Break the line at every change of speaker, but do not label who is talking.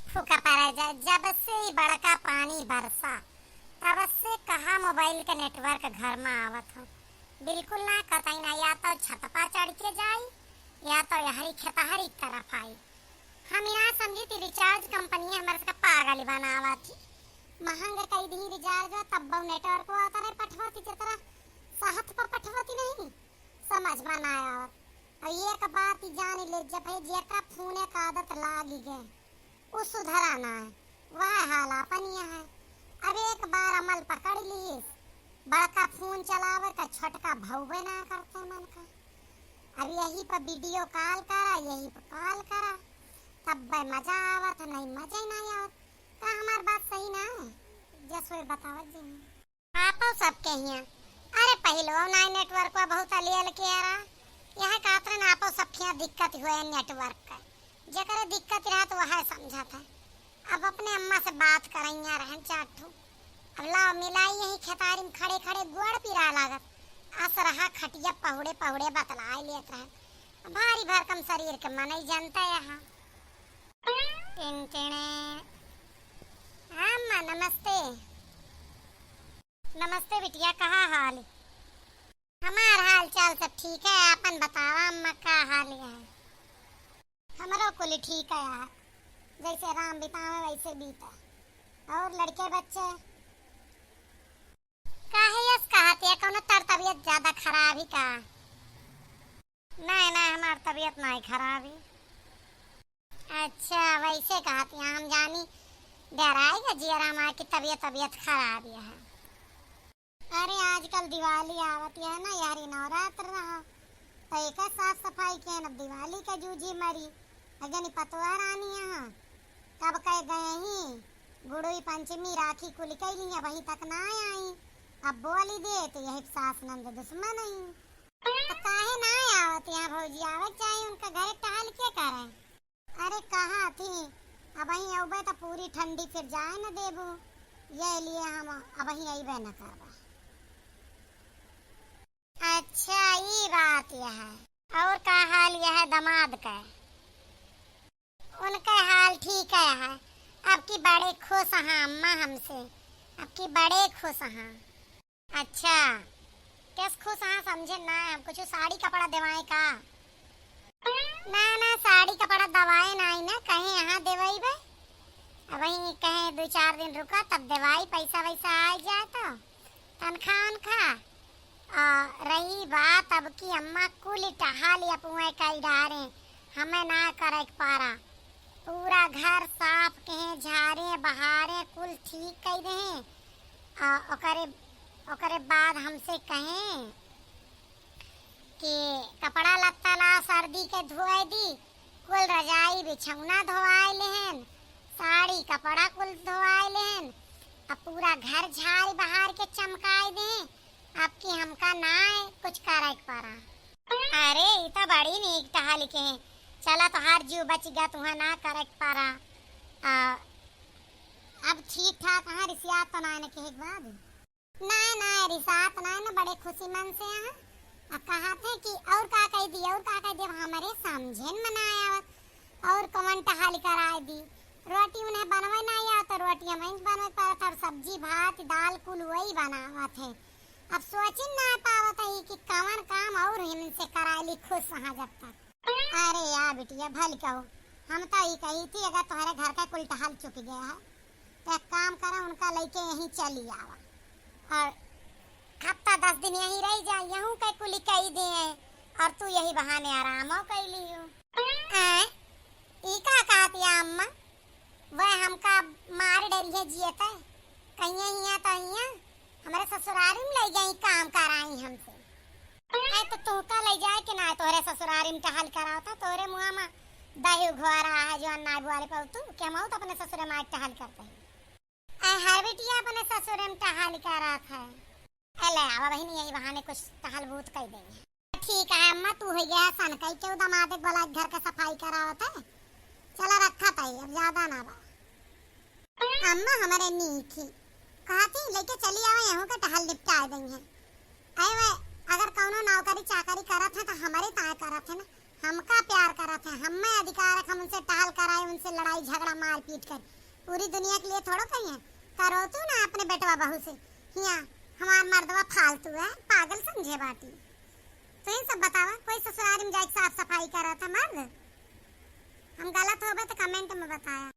फूका पड़ा जा जब से ही बड़का पानी बरसा तब से कहा मोबाइल के नेटवर्क घर में आवत हो। बिल्कुल ना कतई ना, या तो छतपा चढ़ के जाई या तो यहरी खेतहरी तरफ आई। हम यहाँ समझी थी रिचार्ज कंपनी हमारे का पागल बनावा थी। महंगे कई दी रिचार्ज तब नेटवर्क आता रहे पठवती चित्र साहत पर पठवती नहीं समझ में ना आवत। और ये का बात ही जान ले जब है जेका फोने का आदत लागी गए वो सुधरा ना है, वह हाल अपन है। अब एक बार अमल पकड़ लिए बड़का फोन चलावे का छोटका भौवे ना करते मन का। अब यही पर वीडियो कॉल करा, यही पर कॉल करा, तब मजा आवत नहीं, मजा ही नहीं आवत। का हमार बात सही ना है? जसवे बतावत जी आप सबके हिया अरे पहले ना नेटवर्क का बहुत अलियल के आ रहा यह कातरे ना आपो सबके दिक्कत हुए नेटवर्क का जकरे दिक्कत रहा तो वह समझा था। अब अपने अम्मा से बात करैया रहन चाटू अब लाओ मिलाई यही खेतारी में खड़े खड़े गुड़ पिरा लागत आस रहा खटिया पहुड़े पहुड़े बतलाए लेत रहे। भारी भरकम शरीर के मन ही जनता यहाँ टिनटिने। अम्मा नमस्ते। नमस्ते बिटिया, कहा हाल? हमार हाल चाल सब ठीक है, अपन बतावा अम्मा का हाल है? हमारो कुल ठीक है यार, जैसे राम बितावे वैसे बीता। और लड़के बच्चे काहे यस कहते हैं कोनो तर तबीयत ज्यादा खराब ही का? नहीं नहीं हमार तबीयत नहीं खराब है। अच्छा वैसे कहती हैं, हम जानी डराएगा जियरा माँ की तबीयत खराब है। अरे आजकल दिवाली आवती है ना यारी, नवरात्र रहा तो एक साफ सफाई के न दिवाली का जूझी मरी अगनी पतवा रानी यहाँ कब कह गए ही गुड़ुई पंचमी राखी कुल कैली वही तक ना आई। अब बोली दे तो यही सास नंद दुश्मन ही तो काहे ना आवत यहाँ भौजी आवत चाहिए उनका घर टहल के करे। अरे कहा थी अब वही अबे तो पूरी ठंडी फिर जाए न देबू, ये लिए हम अब वही अबे न करवा। अच्छा ये बात यह है। और का हाल यह है दमाद का? उनका हाल ठीक है। अब की बड़े खुश हैं अम्मा हमसे, अब की बड़े खुश हैं। अच्छा कैस खुश हैं समझे ना? हम कुछ साड़ी कपड़ा देवाए का? ना ना साड़ी कपड़ा दवाए नहीं ना, कहीं यहाँ देवाई बे अब वही कहीं 2-4 दिन रुका तब देवाई पैसा वैसा आ जाए तो तनख्वाह उनखा। रही बात अब की अम्मा कुल टहाल या पुए कई डारे हमें ना करे पारा, पूरा घर साफ कहे झारे बहारे कुल ठीक कई दे। ओकरे बाद हमसे कहें कि कपड़ा लत्ता ला सर्दी के धोए दी, कुल रजाई बिछौना धोआए लेहन, साड़ी कपड़ा कुल धोआए लेहन, अब पूरा घर झाड़ बहार के चमकाए दे। आपकी हमका ना है कुछ करे पारा। अरे इतना बड़ी नीक टहल के चला तो हर जीव बच गया तुम्हें ना करे पारा। अब ठीक ठाक हाँ रिसियात तो ना के बाद ना रिसात ना बड़े खुशी मन से यहाँ कहा थे कि और का कह दी और का कह दी हमारे समझे मनाया और कमन टहल कराए दी। रोटी उन्हें बनवे ना या तो रोटी हमें बनवे पारा था, सब्जी भात दाल कुल वही बनावा थे। अब सोचिन ना पावत है कि कवन काम और इनसे कराली खुश वहाँ जब तक। अरे यार बिटिया भल कहो, हम तो ये कही थी अगर तुम्हारे घर का कुल टहल चुक गया है तो एक काम करा उनका लेके यहीं चली आवा और हफ्ता 10 दिन यहीं रह जा, यहूं के कुली कही दे और तू यही बहाने आराम हो कह लियो। ई का कहती अम्मा वह हमका मार डरिए जियता कहीं हिया तो हिया हमारे ससुरारी में ले गई काम कराई हमसे। तो तू का ले जाए कि ना तोरे ससुरारी में टहल कराता तोरे मुआ में दही घोरा है जो अन्ना बुआले पर तू क्या मौत अपने ससुरे में टहल करते है। हर बेटिया अपने ससुरे में टहल करा था। अले आवा बहनी यही बहाने कुछ टहल भूत कह देंगे। ठीक है अम्मा तू हो गया सन कई क्यों दमाद बोला घर का सफाई करावत है चला रखा था अब ज्यादा ना बा। अम्मा हमारे नी थी कहती लेके चली आओ यहाँ का टहल निपटा देंगे। अरे वे अगर कौनो नौकरी चाकरी करत है तो हमारे ताए करत है ना, हमका प्यार करत है, हमें अधिकार है हम उनसे टहल कराए, उनसे लड़ाई झगड़ा मार पीट कर। पूरी दुनिया के लिए थोड़ो कही है। करो तू ना अपने बेटवा बहू से, हिया हमार मर्दवा फालतू है, पागल समझे बाटी। तो इन सब बतावा, कोई ससुराल में जाके साफ सफाई करत है मर्द? हम गलत हो गए तो कमेंट में बताया।